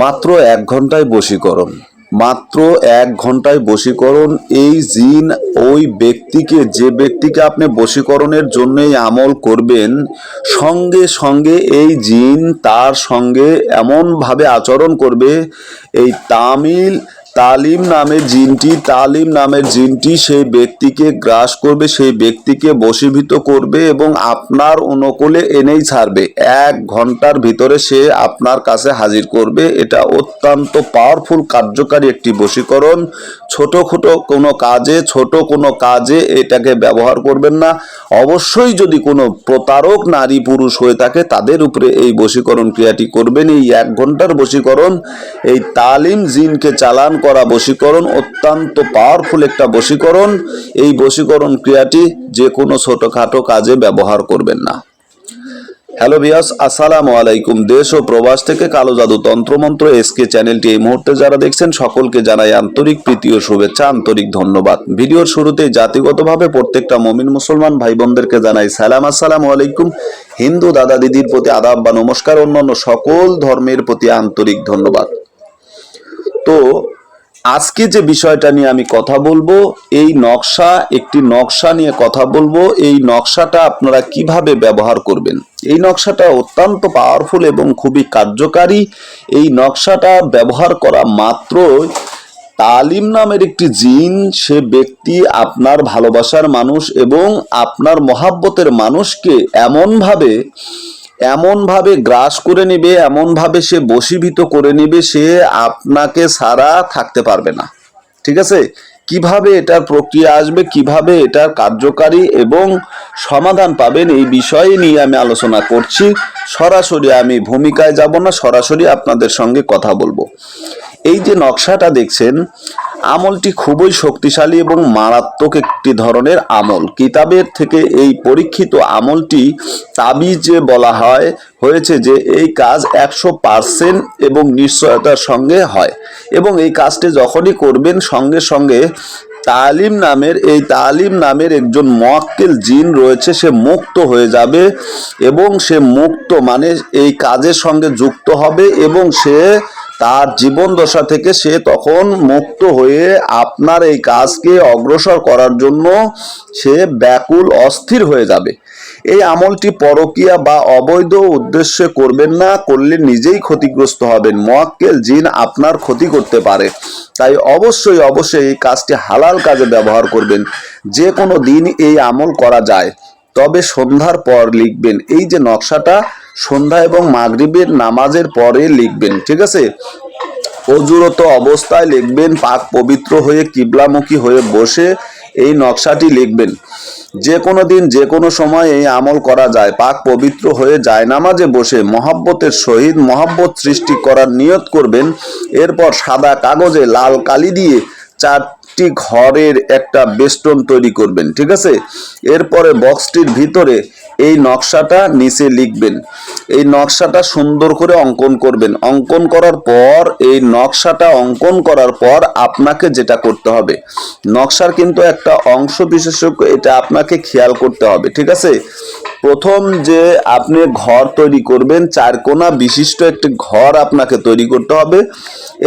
মাত্র 1 ঘন্টায় বশীকরণ, মাত্র 1 ঘন্টায় বশীকরণ। এই জিন ওই ব্যক্তিকে, যে ব্যক্তিকে আপনি বশীকরণের জন্য এই আমল করবেন, সঙ্গে সঙ্গে এই জিন তার সঙ্গে এমনভাবে আচরণ করবে, এই তালিম নামের জিনটি সেই ব্যক্তিকে গ্রাস করবে, সেই ব্যক্তিকে বশীভূত করবে এবং আপনার অনুকূলে এনেই ছাড়বে। 1 ঘন্টার ভিতরে সে আপনার কাছে হাজির করবে। এটা অত্যন্ত পাওয়ারফুল কার্যকারী একটি বশীকরণ। ছোট কোনো কাজে এটাকে ব্যবহার করবেন না। অবশ্যই যদি কোনো প্রতারক নারী পুরুষ হয়ে থাকে তাদের উপরে এই বশীকরণ ক্রিয়াটি করবেন। এই 1 ঘন্টার বশীকরণ, এই তালিম জিনকে চালান করা বশীকরণ অত্যন্ত পাওয়ারফুল একটা বশীকরণ। এই বশীকরণ ক্রিয়াটি যে কোনো ছোটখাটো কাজে ব্যবহার করবেন না। হ্যালো ভিউয়ার্স, আসসালামু আলাইকুম। দেশ ও প্রবাস থেকে কালো জাদু তন্ত্রমন্ত্র এসকে চ্যানেলটি এই মুহূর্তে যারা দেখছেন সকলকে জানাই আন্তরিক প্রীতি ও শুভেচ্ছা, আন্তরিক ধন্যবাদ। ভিডিওর শুরুতে জাতিগতভাবে প্রত্যেকটা মুমিন মুসলমান ভাই বোনদেরকে জানাই সালাম, আসসালামু আলাইকুম। হিন্দু দাদা দিদির প্রতি আদাব বা নমস্কার, অন্যান্য সকল ধর্মের প্রতি আন্তরিক ধন্যবাদ। তো আজকে যে বিষয়টা নিয়ে আমি কথা বলবো, এই একটি নকশা নিয়ে কথা বলবো। এই নকশাটা আপনারা কিভাবে ব্যবহার করবেন। এই নকশাটা অত্যন্ত পাওয়ারফুল এবং খুবই কার্যকারী। এই নকশাটা ব্যবহার করা মাত্রই তালিম নামের একটি জিন, সে ব্যক্তি আপনার ভালোবাসার মানুষ এবং আপনার মহাব্বতের মানুষকে এমনভাবে গ্রাস করে নেবে, এমনভাবে সে বশীভূত করে নেবে, সে আপনাকে ছাড়া থাকতে পারবে না। ঠিক আছে? কিভাবে এটার প্রক্রিয়া আসবে, কিভাবে এটার কার্যকারী এবং সমাধান পাবেন, এই বিষয়ে নিয়ে আমি আলোচনা করছি। সরাসরি আমি ভূমিকায় যাব না, সরাসরি আপনাদের সঙ্গে কথা বলবো। এই যে নকশাটা দেখছেন, আমলটি খুবই শক্তিশালী এবং মারাত্মক একটি ধরনের আমল। কিতাবের থেকে এই পরীক্ষিত আমলটি তাবিজে বলা হয়েছে যে এই কাজ 100% এবং নিশ্চয়তার সঙ্গে হয়। এবং এই কাজটি যখনই করবেন সঙ্গে সঙ্গে তালিম নামের একজন মুয়াক্কিল জিন রয়েছে, সে মুক্ত হয়ে যাবে এবং সে মুক্ত মানে এই কাজের সঙ্গে যুক্ত হবে এবং সে তার জীবন দশা থেকে সে তখন মুক্ত হয়ে আপনার এই কাজকে অগ্রসর করার জন্য সে ব্যাকুল অস্থির হয়ে যাবে। এই আমলটি পরকীয়া বা অবৈধ উদ্দেশ্যে করবেন না, করলে নিজেই ক্ষতিগ্রস্ত হবেন। মুয়াক্কিল জিন আপনার ক্ষতি করতে পারে। তাই অবশ্যই এই কাজটি হালাল কাজে ব্যবহার করবেন। যে কোনো দিন এই আমল করা যায়, তবে সন্ধ্যার পর লিখবেন। এই যে নকশাটা সন্ধ্যা এবং মাগরিবের নামাজের পরে লিখবেন। ঠিক আছে? অজুরত অবস্থায় লিখবেন, পাক পবিত্র হয়ে কিবলামুখী হয়ে বসে এই নকশাটি লিখবেন। যে কোনো দিন যে কোনো সময় এই আমল করা যায়। পাক পবিত্র হয়ে জায়নামাজে বসে মহব্বতের সহিত মহব্বত সৃষ্টি করার নিয়ত করবেন। এরপর সাদা কাগজে লাল কালি দিয়ে 4টি ঘরের একটা বেষ্টন তৈরি করবেন। ঠিক আছে? এরপরে বক্সটির ভিতরে এই নকশাটা নিচে লিখবেন। এই নকশাটা সুন্দর করে অঙ্কন করবেন। অঙ্কন করার পর আপনাকে যেটা করতে হবে, নকশার কিন্তু একটা অংশ বিশেষজ্ঞ, এটা আপনাকে খেয়াল করতে হবে। ঠিক আছে? প্রথম যে আপনি ঘর তৈরি করবেন, 4 কোণা বিশিষ্ট একটি ঘর আপনাকে তৈরি করতে হবে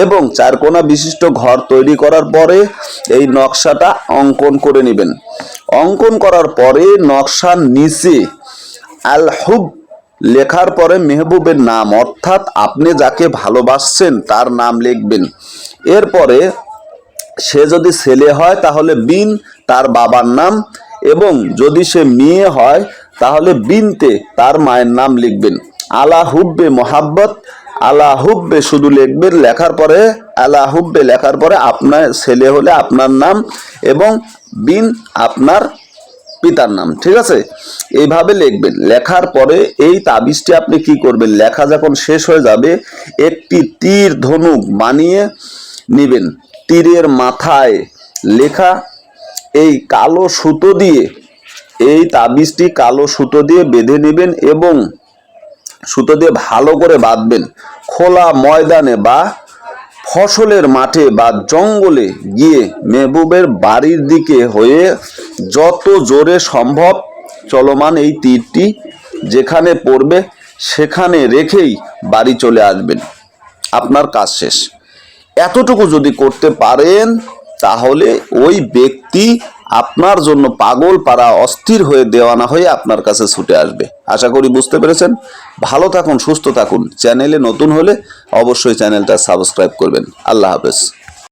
এবং 4 কোণা বিশিষ্ট ঘর তৈরি করার পরে এই নকশাটা অঙ্কন করে নেবেন। অঙ্কন করার পরে নকশার নিচে আল হুব লেখার পরে মেহবুবের নাম, অর্থাৎ আপনি যাকে ভালোবাসছেন তার নাম লিখবেন। এরপরে সে যদি ছেলে হয় তাহলে বিন, তার বাবার নাম, এবং যদি সে মেয়ে হয় তাহলে বিনতে, তার মায়ের নাম লিখবেন। আলা হুব্বে মোহাব্বত, আলা হুব্বে শুধু লিখবেন। লেখার পরে আলা হুব্বে লেখার পরে আপনার ছেলে হলে আপনার নাম এবং বিন আপনার পিতার নাম। ঠিক আছে? এইভাবে লিখবেন। লেখার পরে এই তাবিজটি আপনি কি করবেন, লেখা যখন শেষ হয়ে যাবে একটি তীর ধনুক বানিয়ে নেবেন। তীরের মাথায় লেখা এই কালো সুতো দিয়ে, এই তাবিজটি কালো সুতো দিয়ে বেঁধে নেবেন এবং সুতো দিয়ে ভালো করে বাঁধবেন। খোলা ময়দানে বা ফসলের মাঠে বা জঙ্গলে গিয়ে মেহবুবের বাড়ির দিকে হয়ে যত জোরে সম্ভব চলমান এই তীরটি যেখানে পড়বে সেখানে রেখেই বাড়ি চলে আসবেন। আপনার কাজ শেষ। এতটুকু যদি করতে পারেন তাহলে ওই ব্যক্তি আপনার জন্য পাগল পারা অস্থির হয়ে দেওয়ানা হয়ে আপনার কাছে ছুটে আসবে। আশা করি বুঝতে পেরেছেন। ভালো থাকুন, সুস্থ থাকুন। চ্যানেলে নতুন হলে অবশ্যই চ্যানেলটা সাবস্ক্রাইব করবেন। আল্লাহ হাফেজ।